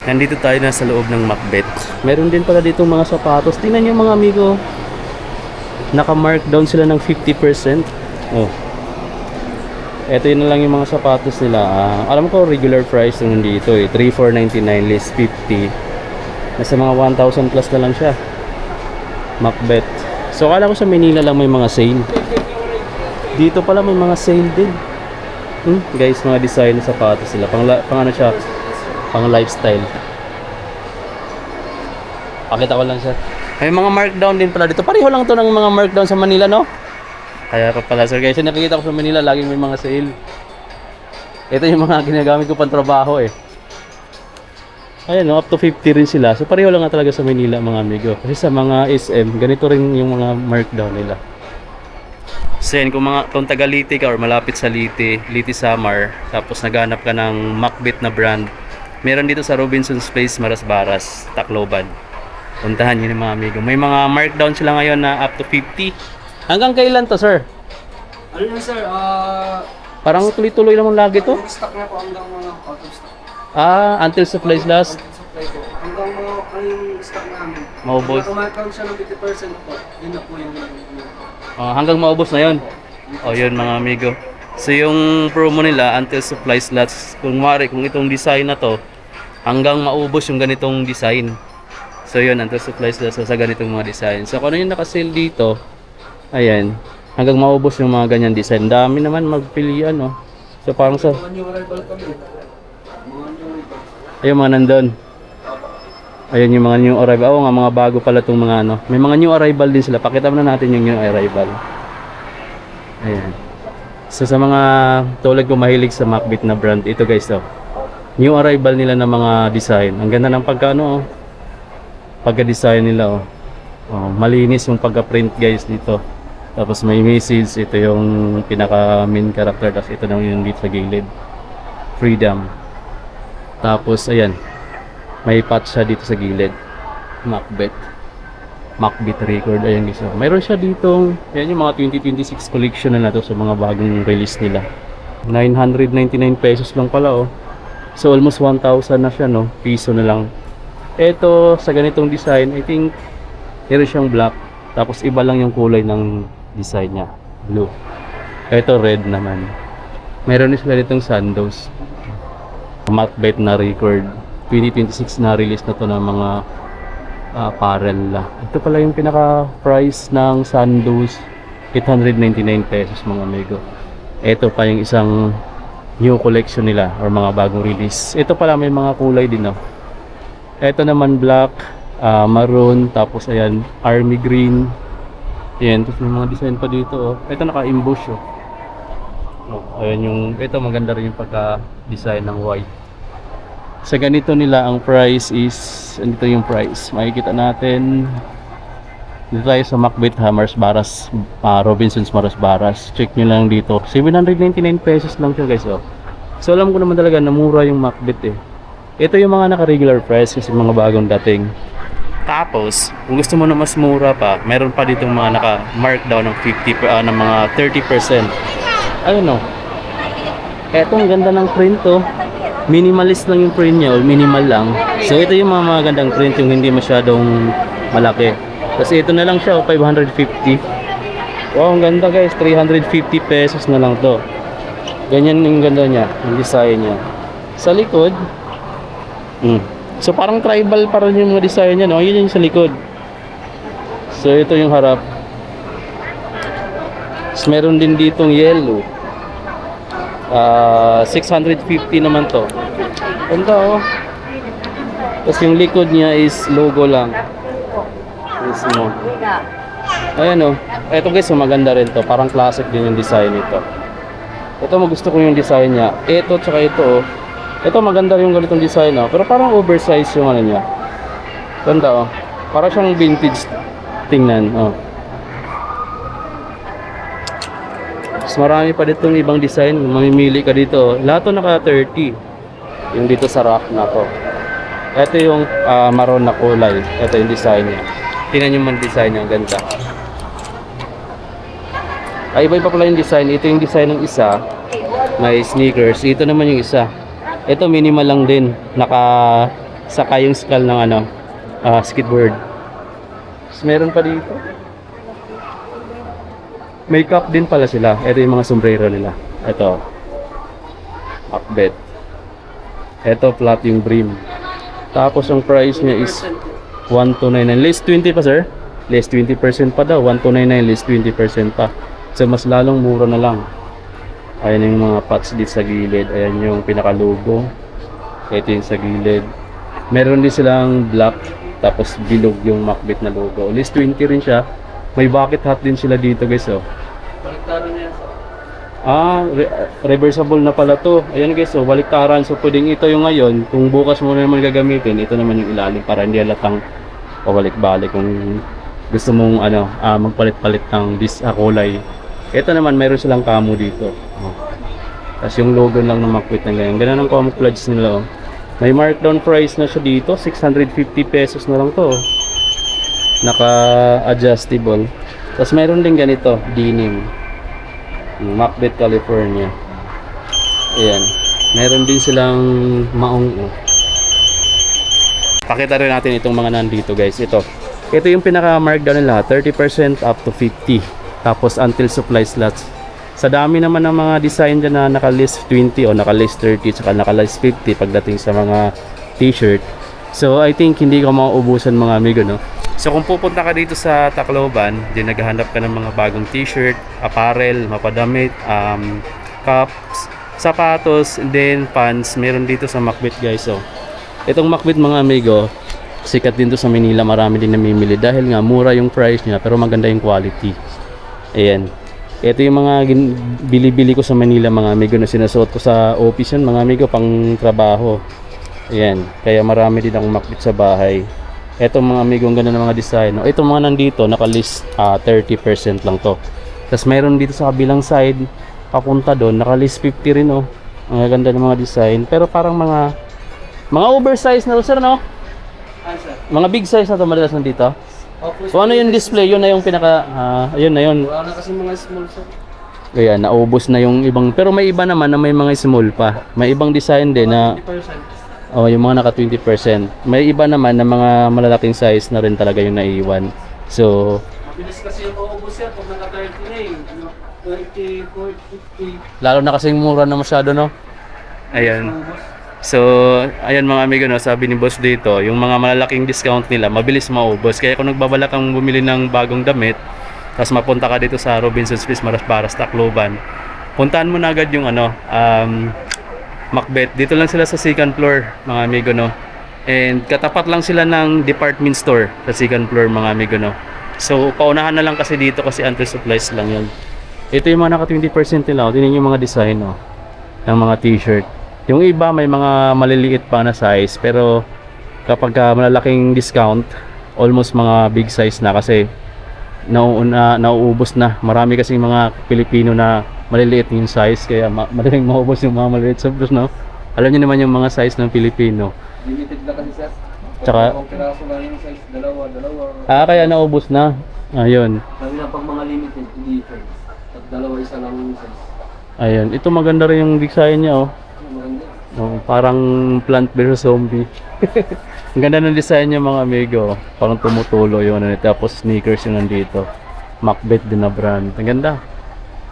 Nandito tayo na sa loob ng Macbeth. Meron din pala dito mga sapatos. Tingnan nyo mga amigo. Naka-markdown sila ng 50%. Oh. Ito yun na lang yung mga sapatos nila. Alam ko regular price yung nandito eh. 3,499 less 50. Nasa mga 1,000 plus na lang siya. Macbeth. So akala ko sa Manila lang may mga sale. Dito pala may mga sale din. Guys, mga design na sapatos sila. Pang ano siya? Pang lifestyle. Pakita ko lang siya. May mga markdown din pala dito. Pareho lang to ng mga markdown sa Manila, no? Kaya pa pala, sir. Guys, nakikita ko sa Manila, laging may mga sale. Ito yung mga ginagamit ko pang trabaho eh. Ayan, no? Up to 50 rin sila. So pareho lang nga talaga sa Manila, mga amigo. Kasi sa mga SM, ganito rin yung mga markdown nila. So yan, kung taga Liti ka or malapit sa Liti Samar, tapos naghanap ka ng Macbeth na brand, meron dito sa Robinson's Place, Marasbaras, Tacloban. Puntahan nyo yung mga amigo. May mga markdown sila ngayon na up to 50. Hanggang kailan to, sir? Ano yan, sir? Parang tuloy-tuloy naman lagi to. Stock na po hanggang mga out of stock. Until supplies last. Supply po. Hanggang mga yung stock namin. Maubos. Kung kumakount siya ng 50% po, yun na po yung Hanggang maubos na yun. Yun mga amigo. So yung promo nila until supplies last. Kung itong design na to, hanggang maubos yung ganitong design. So yun, until supplies last sa ganitong mga design. So kung ano yung nakasale dito, ayan, hanggang maubos yung mga ganyan design. Dami naman magpilian, no? So parang sa... mga new arrival kami. Ayun mga nandun. Ayun yung mga new arrival. Oo nga, mga bago pala itong mga ano. May mga new arrival din sila. Pakita mo na natin yung new arrival. Ayan. So sa mga tulad ko mahilig sa Macbeth na brand, ito guys, oh. New arrival nila ng mga design. Ang ganda ng pagkano, oh. Pagka-design nila, oh. Oh, malinis yung pagka-print guys dito. Tapos may message, ito yung pinaka main character, tapos ito na yung dito sa gilid. Freedom. Tapos ayan, may patch siya dito sa gilid. Macbeth record, ayan guys. Mayroon siya ditong, ayan yung mga 2026 collection na to sa mga bagong release nila. 999 pesos lang pala, oh. So almost 1,000 na siya, no? Piso na lang. Ito sa ganitong design, I think meron siyang black, tapos iba lang yung kulay ng design niya, blue. Ito red naman. Meron din sila ditong Sandoz Macbeth na record, 2026 na release na to ng mga apparel. Ito pala yung pinaka price ng Sandoz, 899 pesos mga amigo. Ito pa yung isang new collection nila or mga bagong release. Ito pala may mga kulay din, no? Ito naman black, maroon, tapos ayan, army green. Ayan, tapos may mga design pa dito, oh. Ito naka-emboss, oh. Oh, ayan yung, ito maganda rin yung pagka-design ng white. Sa ganito nila, ang price is, ito yung price. Makikita natin, dito tayo sa Macbeth, Marasbaras, Robinson's Marasbaras. Check nyo lang dito. 799 pesos lang siya guys, oh. So alam ko naman talaga na mura yung Macbeth eh. Ito yung mga naka-regular price kasi mga bagong dating. Tapos, kung gusto mo na mas mura pa, meron pa ditong mga naka-markdown ng 50 ng mga 30%. Ayun, oh. Eto, ang ganda ng print, oh. Minimalist lang yung print niya, or minimal lang. So ito yung mga magandang print, yung hindi masyadong malaki. Kasi ito na lang siya, oh, 550. Wow, ang ganda guys, 350 pesos na lang to. Ganyan yung ganda niya, yung design niya. Sa likod, so parang tribal pa rin yung mga design niya, no? Yun yung sa likod. So ito yung harap. So, meron din ditong yellow. 650 naman to. Ganda, oh. Tapos yung likod niya is logo lang. Mismo. Ayan, oh. Ito guys, maganda rin to. Parang classic din yung design nito. Ito magusto ko yung design niya. Ito tsaka ito, oh. Ito maganda yung ganitong design, oh. Pero parang oversize yung ano niya. Ganda, oh. Parang siyang vintage tingnan, oh. Mas marami pa ditong ibang design. Mamimili ka dito. Lahat to naka 30. Yung dito sa rack na to. Ito yung maroon na kulay. Ito yung design niya. Tingnan nyo man design niya. Ganda. Iba-iba pala yung design. Ito yung design ng isa. May sneakers. Ito naman yung isa. Ito minimal lang din. Naka Saka yung skull ng ano, skateboard. Tapos meron pa dito. May cup din pala sila. Ito yung mga sombrero nila. Ito. Macbeth. Ito flat yung brim. Tapos ang price niya is 1299. Less 20 pa sir? Less 20% pa daw. 1299 less 20% pa. So mas lalong mura na lang. Ayan yung mga pots dito sa gilid. Ayan yung pinaka-logo. Ito yung sa gilid. Meron din silang black. Tapos bilog yung Macbeth na logo. Less 20 rin siya. May bucket hat din sila dito guys oh. Baliktado na yan sir. Reversible na pala to. Ayan guys, so baliktaran. So pwedeng ito yung ngayon. Kung bukas mo naman gagamitin, ito naman yung ilalim para hindi halatang pabalik-balik. Kung gusto mong magpalit-palit ng kulay. Ito naman, meron silang camo dito. Oh. Tapos yung logo lang ng Macbeth na ganyan. Ganun ang camouflage nila. Oh. May markdown price na siya dito. 650 pesos na lang to. Oh. Naka-adjustable. Tapos meron din ganito, denim. Macbeth, California. Ayan. Meron din silang maong. Pakita rin natin itong mga nandito guys. Ito yung pinaka-markdown nila. 30% up to 50. Tapos until supply slots. Sa dami naman ng mga design dyan na naka-list 20 o naka-list 30 saka naka-list 50 pagdating sa mga t-shirt. So I think hindi ko mauubusan mga amigo, no? So kung pupunta ka dito sa Tacloban, din naghahanap ka ng mga bagong t-shirt, apparel, mapadamit, cups, sapatos, and then pants, meron dito sa Macbeth guys. So itong Macbeth mga amigo, sikat din to sa Manila, marami din namimili dahil nga mura yung price niya pero maganda yung quality. Ayan. Ito yung mga bili-bili ko sa Manila mga amigo na sinasuot ko sa office yan mga amigo pang trabaho. Ayan. Kaya marami din akong Macbeth sa bahay. Ito mga amigo, ang ganda ng mga design. Ito mga nandito, naka-list 30% lang to. Tapos mayroon dito sa kabilang side, papunta doon, naka-list 50 rin oh. Ang ganda ng mga design. Pero parang mga oversize na to sir, no? Sir. Mga big size na to madalas nandito. So ano yung display? Yun na yung pinaka, ayun na yun. Wala na kasi mga small sir. Ayan, naubos na yung ibang. Pero may iba naman na may mga small pa. May ibang design din na 20%. yung mga naka 20%. May iba naman na mga malalaking size na rin talaga yung naiiwan. So, Mabilis kasi yung maubos yan pag naka 30 na eh. 20, 40, 50. lalo na kasing mura na masyado, no? Ayan. Maubos. So, ayan mga amigo, no, sabi ni boss dito, yung mga malalaking discount nila, mabilis maubos. Kaya kung nagbabalak kang bumili ng bagong damit, tapos mapunta ka dito sa Robinson's Place, Maras, Tacloban, puntahan mo na agad yung Macbeth. Dito lang sila sa second floor, mga amigo, no. And katapat lang sila ng department store sa second floor, mga amigo, no. So, paunahan na lang kasi dito kasi until supplies lang yun. Ito yung mga naka 20% nila. Tingnan yung mga design, no, ng mga t-shirt. Yung iba may mga maliliit pa na size, pero kapag malalaking discount, almost mga big size na kasi nauubos na. Marami kasing mga Pilipino na maliliit yung size, kaya madaling maubos yung mga maliliit sa plus, no? Alam niyo naman yung mga size ng Pilipino. Limited na kasi sir. Tsaka, Pag piraso lang yung size, dalawa. kaya naubos na. Ayun. Sabi na pag mga limited, hindi ito. At dalawa, isa lang yung size. Ayun. Ito maganda rin yung design niya, oh. Maganda. Oh, parang Plant vs Zombie. Ang ganda ng design niya mga amigo. Parang tumutulo yung ano. Tapos sneakers yung nandito. Macbeth din na brand. Ang ganda.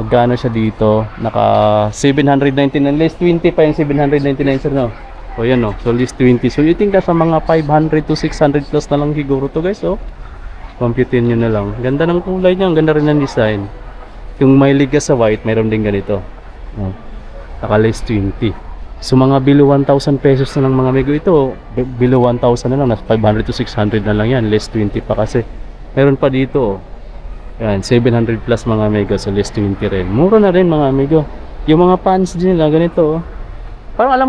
Magkano siya dito? Naka 799. Less 20 pa yung 799 sir, no? O yan, no? So less 20. So you think nasa mga 500 to 600 plus na lang siguro to guys, oh. Computein nyo na lang. Ganda ng kulay niya. Ang ganda rin ng design. Yung may liga sa white, mayroon din ganito. Oh. Naka less 20. So mga below 1,000 pesos na lang mga amigo. Ito below 1,000 na lang, nasa 500 to 600 na lang yan, less 20 pa kasi. Meron pa dito, oh. Yan, 700 plus mga amigo, so less 20 rin. Mura na rin mga amigo. Yung mga pants din nila, ganito, oh. Parang alam.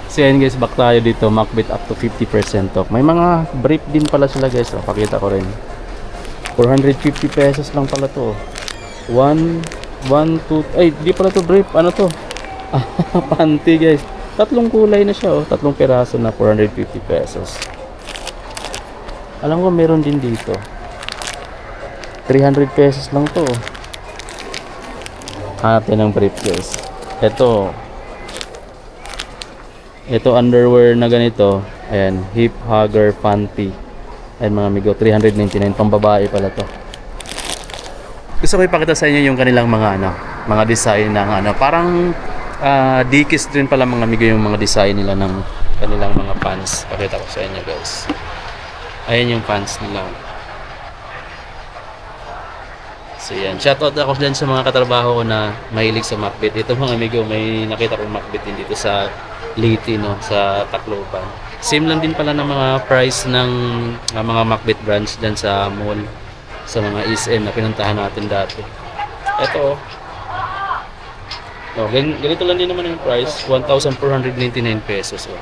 So yan guys, back tayo dito. Macbeth up to 50% off. May mga brief din pala sila guys, oh. Pakita ko rin. 450 pesos lang pala to, oh. 1, 2, ay di pala to brief, ano to? Panty guys. Tatlong kulay na siya, oh. Tatlong piraso na 450 pesos. Alam ko meron din dito. 300 pesos lang to, oh. Hanap tayo ng brief guys. Ito Ito underwear na ganito. Ayan, hip hugger panty. Ayan mga amigo, 399 pambabae pala to. Gusto ko ipakita sa inyo yung kanilang mga design ng parang Dickies din pala mga amigo yung mga design nila ng kanilang mga pants. Pakita ko sa inyo guys. Ayan yung pants nila. So yan, shoutout ako dyan sa mga katrabaho ko na mahilig sa Macbeth. Ito mga amigo, may nakita kong Macbeth din dito sa Leyte, no, sa Tacloban. Same lang din pala ng mga price ng mga Macbeth branch dyan sa mall, sa mga SM na pinuntahan natin dati. Ito, ganito lang din naman yung price, 1,499 pesos. Oh.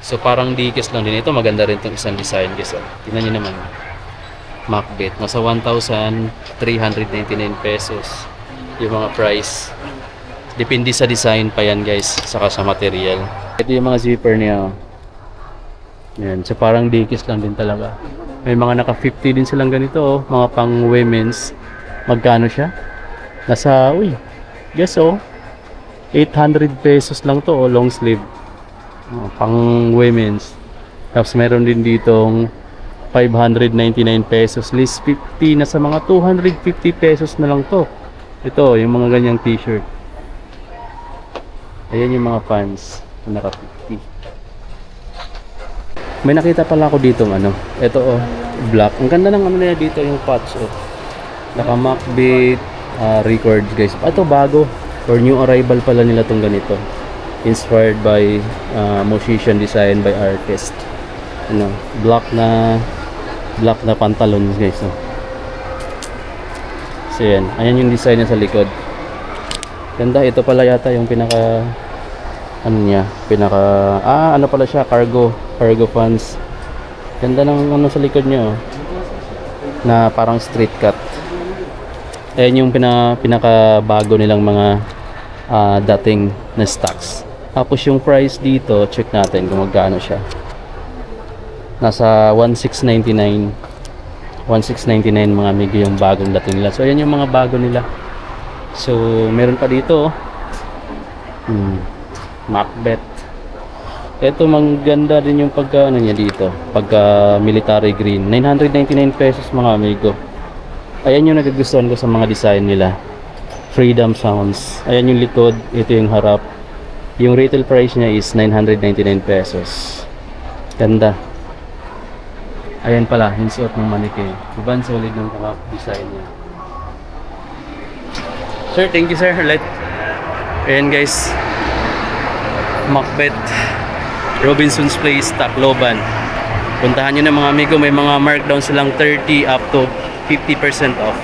So parang Dickies lang din. Ito maganda rin itong isang design guys. Oh. Tingnan nyo naman. Macbeth, nasa 1,399 pesos yung mga price. Depende sa design pa yan guys, saka sa material. Ito yung mga zipper niya. Yan, so parang Dickies lang din talaga. May mga naka 50 din silang ganito, oh. Mga pang women's. Magkano siya? Nasa, guess 800 pesos lang to, long sleeve. Pang women's. Tapos meron din ditong 599 pesos, list 50, na sa mga 250 pesos na lang to. Ito, yung mga ganyang t-shirt. Ayan yung mga pants na naka 50. May nakita pala ako dito ito black. Ang ganda ng nila dito yung patch naka Macbeth records guys. Ito bago or new arrival pala nila tong ganito. Inspired by musician, designed by artist. Black na pantalon guys. So yan, ayan yung design niya sa likod. Ganda, ito pala yata yung pinaka pala siya, cargo pants. Ganda ng sa likod niya na parang street cut. Ayan yung pinaka bago nilang mga dating na stocks. Tapos yung price dito, check natin kung magkano siya. Nasa 1,699 mga amigo yung bagong dating nila. So ayan yung mga bago nila. So meron pa dito Macbeth. Ito maganda din yung pagka niya dito, pagka military green, 999 pesos mga amigo. Ayan yung nagugustuhan ko sa mga design nila. Freedom Sounds. Ayan yung likod, ito yung harap. Yung retail price niya is 999 pesos. Ganda. Ayan pala, yung suot ng mannequin. Ibang solid ng design niya. Sir, thank you sir. Ayan guys. Macbeth. Robinson's Place, Tacloban. Puntahan nyo na mga amigo. May mga markdown silang 30 up to 50% off.